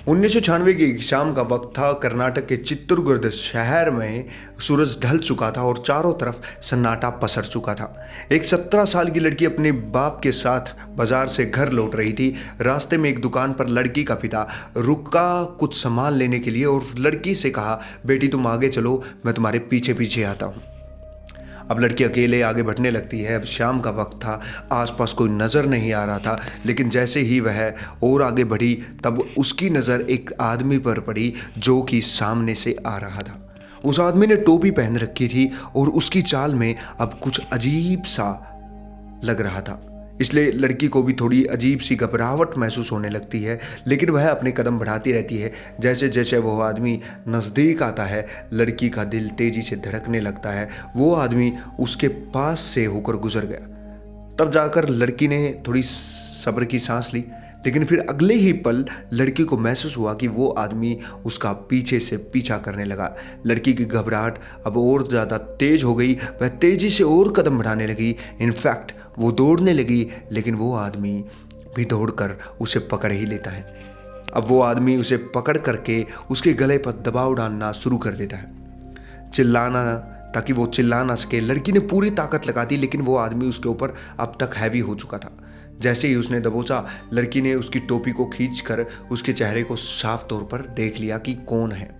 1996 की एक शाम का वक्त था। कर्नाटक के चित्रदुर्ग शहर में सूरज ढल चुका था और चारों तरफ सन्नाटा पसर चुका था। एक 17 साल की लड़की अपने बाप के साथ बाजार से घर लौट रही थी। रास्ते में एक दुकान पर लड़की का पिता रुका कुछ सामान लेने के लिए और लड़की से कहा, बेटी तुम आगे चलो, मैं तुम्हारे पीछे पीछे आता हूँ। अब लड़की अकेले आगे बढ़ने लगती है। अब शाम का वक्त था, आसपास कोई नज़र नहीं आ रहा था, लेकिन जैसे ही वह और आगे बढ़ी तब उसकी नज़र एक आदमी पर पड़ी जो कि सामने से आ रहा था। उस आदमी ने टोपी पहन रखी थी और उसकी चाल में अब कुछ अजीब सा लग रहा था। इसलिए लड़की को भी थोड़ी अजीब सी घबराहट महसूस होने लगती है, लेकिन वह अपने कदम बढ़ाती रहती है। जैसे जैसे वो आदमी नज़दीक आता है, लड़की का दिल तेज़ी से धड़कने लगता है। वो आदमी उसके पास से होकर गुजर गया। तब जाकर लड़की ने थोड़ी सब्र की सांस ली, लेकिन फिर अगले ही पल लड़की को महसूस हुआ कि वो आदमी उसका पीछे से पीछा करने लगा। लड़की की घबराहट अब और ज़्यादा तेज हो गई। वह तेज़ी से और कदम बढ़ाने लगी। इनफैक्ट वो दौड़ने लगी, लेकिन वो आदमी भी दौड़कर उसे पकड़ ही लेता है। अब वो आदमी उसे पकड़ करके उसके गले पर दबाव डालना शुरू कर देता है, चिल्लाना, ताकि वो चिल्ला ना सके। लड़की ने पूरी ताकत लगा दी, लेकिन वो आदमी उसके ऊपर अब तक हैवी हो चुका था। जैसे ही उसने दबोचा, लड़की ने उसकी टोपी को खींचकर उसके चेहरे को साफ तौर पर देख लिया कि कौन है,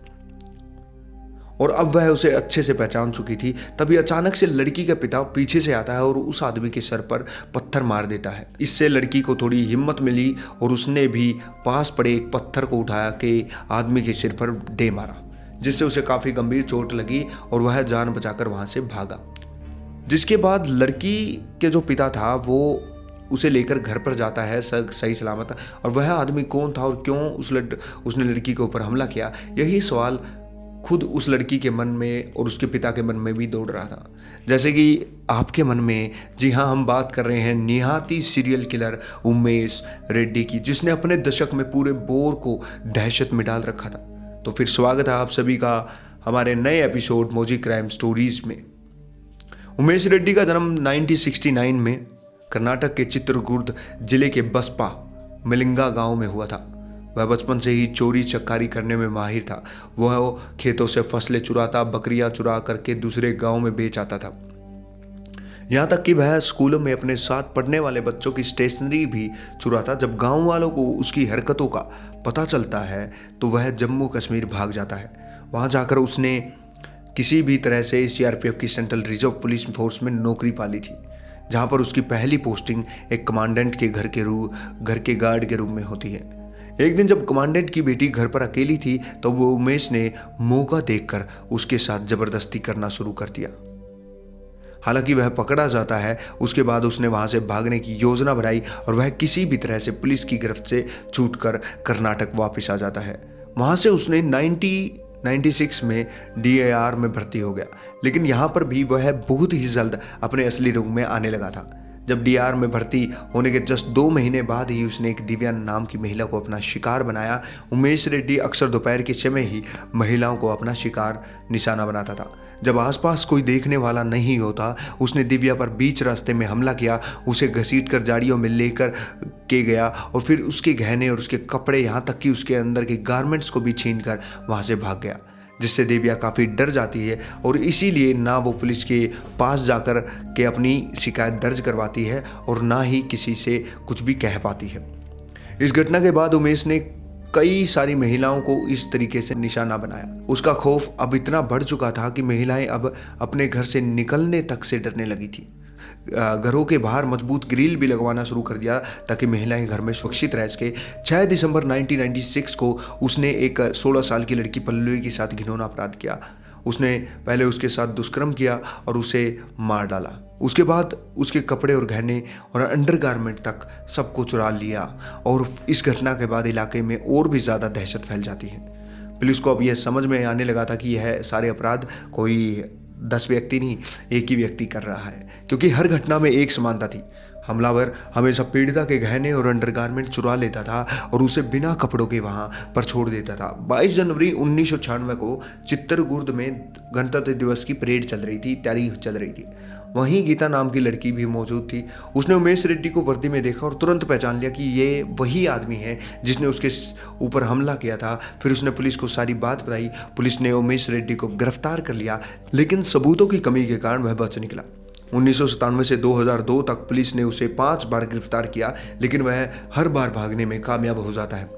और अब वह उसे अच्छे से पहचान चुकी थी। तभी अचानक से लड़की का पिता पीछे से आता है और उस आदमी के सर पर पत्थर मार देता है। इससे लड़की को थोड़ी हिम्मत मिली और उसने भी पास पड़े एक पत्थर को उठाया के आदमी के सिर पर दे मारा, जिससे उसे काफ़ी गंभीर चोट लगी और वह जान बचाकर वहाँ से भागा। जिसके बाद लड़की के जो पिता था वो उसे लेकर घर पर जाता है सही सलामत। और वह आदमी कौन था और क्यों उसने लड़की के ऊपर हमला किया, यही सवाल खुद उस लड़की के मन में और उसके पिता के मन में भी दौड़ रहा था, जैसे कि आपके मन में। जी हाँ, हम बात कर रहे हैं निहाती सीरियल किलर उमेश रेड्डी की, जिसने अपने दशक में पूरे बोर को दहशत में डाल रखा था। तो फिर स्वागत है आप सभी का हमारे नए एपिसोड मौजी क्राइम स्टोरीज में। उमेश रेड्डी का जन्म 1969 में कर्नाटक के चित्रदुर्ग जिले के बसपा मिलिंगा गांव में हुआ था। वह बचपन से ही चोरी चकारी करने में माहिर था। वह खेतों से फसलें चुराता, बकरियां चुरा करके दूसरे गांव में बेच आता था। यहाँ तक कि वह स्कूलों में अपने साथ पढ़ने वाले बच्चों की स्टेशनरी भी चुराता। जब गांव वालों को उसकी हरकतों का पता चलता है तो वह जम्मू कश्मीर भाग जाता है। वहाँ जाकर उसने किसी भी तरह से सीआरपीएफ की सेंट्रल रिजर्व पुलिस फोर्स में नौकरी पा ली थी, जहाँ पर उसकी पहली पोस्टिंग एक कमांडेंट के घर के गार्ड के रूप में होती है। एक दिन जब कमांडेंट की बेटी घर पर अकेली थी तो वो उमेश ने मौका देखकर उसके साथ जबरदस्ती करना शुरू कर दिया। हालांकि वह पकड़ा जाता है। उसके बाद उसने वहां से भागने की योजना बनाई और वह किसी भी तरह से पुलिस की गिरफ्त से छूटकर कर्नाटक वापस आ जाता है। वहां से उसने 1996 में डीएआर में भर्ती हो गया, लेकिन यहाँ पर भी वह बहुत ही जल्द अपने असली रूप में आने लगा था। जब डीआर में भर्ती होने के जस्ट 2 महीने बाद ही उसने एक दिव्या नाम की महिला को अपना शिकार बनाया। उमेश रेड्डी अक्सर दोपहर के समय ही महिलाओं को अपना शिकार निशाना बनाता था। जब आसपास कोई देखने वाला नहीं होता, उसने दिव्या पर बीच रास्ते में हमला किया, उसे घसीटकर गाड़ियों में लेकर के गया और फिर उसके गहने और उसके कपड़े, यहाँ तक कि उसके अंदर के गारमेंट्स को भी छीनकर वहाँ से भाग गया, जिससे दिव्या काफ़ी डर जाती है और इसीलिए ना वो पुलिस के पास जाकर के अपनी शिकायत दर्ज करवाती है और ना ही किसी से कुछ भी कह पाती है। इस घटना के बाद उमेश ने कई सारी महिलाओं को इस तरीके से निशाना बनाया। उसका खौफ अब इतना बढ़ चुका था कि महिलाएं अब अपने घर से निकलने तक से डरने लगी थी। घरों के बाहर मजबूत ग्रिल भी लगवाना शुरू कर दिया ताकि महिलाएं घर में सुरक्षित रह सके। 6 दिसंबर 1996 को उसने एक 16 साल की लड़की पल्लवी के साथ घिनौना अपराध किया। उसने पहले उसके साथ दुष्कर्म किया और उसे मार डाला। उसके बाद उसके कपड़े और गहने और अंडरगारमेंट तक सबको चुरा लिया और इस घटना के बाद इलाके में और भी ज़्यादा दहशत फैल जाती है। पुलिस को अब यह समझ में आने लगा था कि यह सारे अपराध कोई 10 व्यक्ति नहीं, एक ही व्यक्ति कर रहा है, क्योंकि हर घटना में एक समानता थी। हमलावर हमेशा पीड़िता के गहने और अंडरगारमेंट चुरा लेता था और उसे बिना कपड़ों के वहां पर छोड़ देता था। 22 जनवरी 1996 को चित्रकूट में गणतंत्र दिवस की परेड चल रही थी, तैयारी चल रही थी। वहीं गीता नाम की लड़की भी मौजूद थी। उसने उमेश रेड्डी को वर्दी में देखा और तुरंत पहचान लिया कि ये वही आदमी है जिसने उसके ऊपर हमला किया था। फिर उसने पुलिस को सारी बात बताई। पुलिस ने उमेश रेड्डी को गिरफ्तार कर लिया, लेकिन सबूतों की कमी के कारण वह बच निकला। 1997 से 2002 तक पुलिस ने उसे 5 बार गिरफ्तार किया, लेकिन वह हर बार भागने में कामयाब हो जाता है।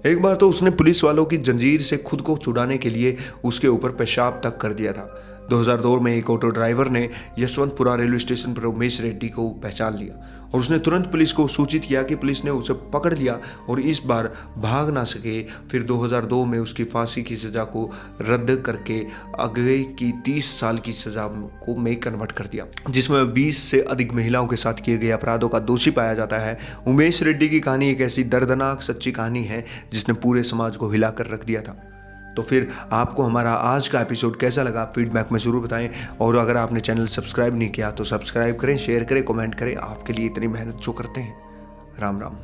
एक बार तो उसने पुलिस वालों की जंजीर से खुद को छुड़ाने के लिए उसके ऊपर पेशाब तक कर दिया था। 2002 में एक ऑटो ड्राइवर ने यशवंतपुरा रेलवे स्टेशन पर उमेश रेड्डी को पहचान लिया और उसने तुरंत पुलिस को सूचित किया कि पुलिस ने उसे पकड़ लिया और इस बार भाग ना सके। फिर 2002 में उसकी फांसी की सज़ा को रद्द करके आगे की 30 साल की सज़ा को में कन्वर्ट कर दिया, जिसमें 20 से अधिक महिलाओं के साथ किए गए अपराधों का दोषी पाया जाता है। उमेश रेड्डी की कहानी एक ऐसी दर्दनाक सच्ची कहानी है जिसने पूरे समाज को हिलाकर रख दिया था। तो फिर आपको हमारा आज का एपिसोड कैसा लगा फीडबैक में ज़रूर बताएं, और अगर आपने चैनल सब्सक्राइब नहीं किया तो सब्सक्राइब करें, शेयर करें, कमेंट करें। आपके लिए इतनी मेहनत जो करते हैं। राम राम।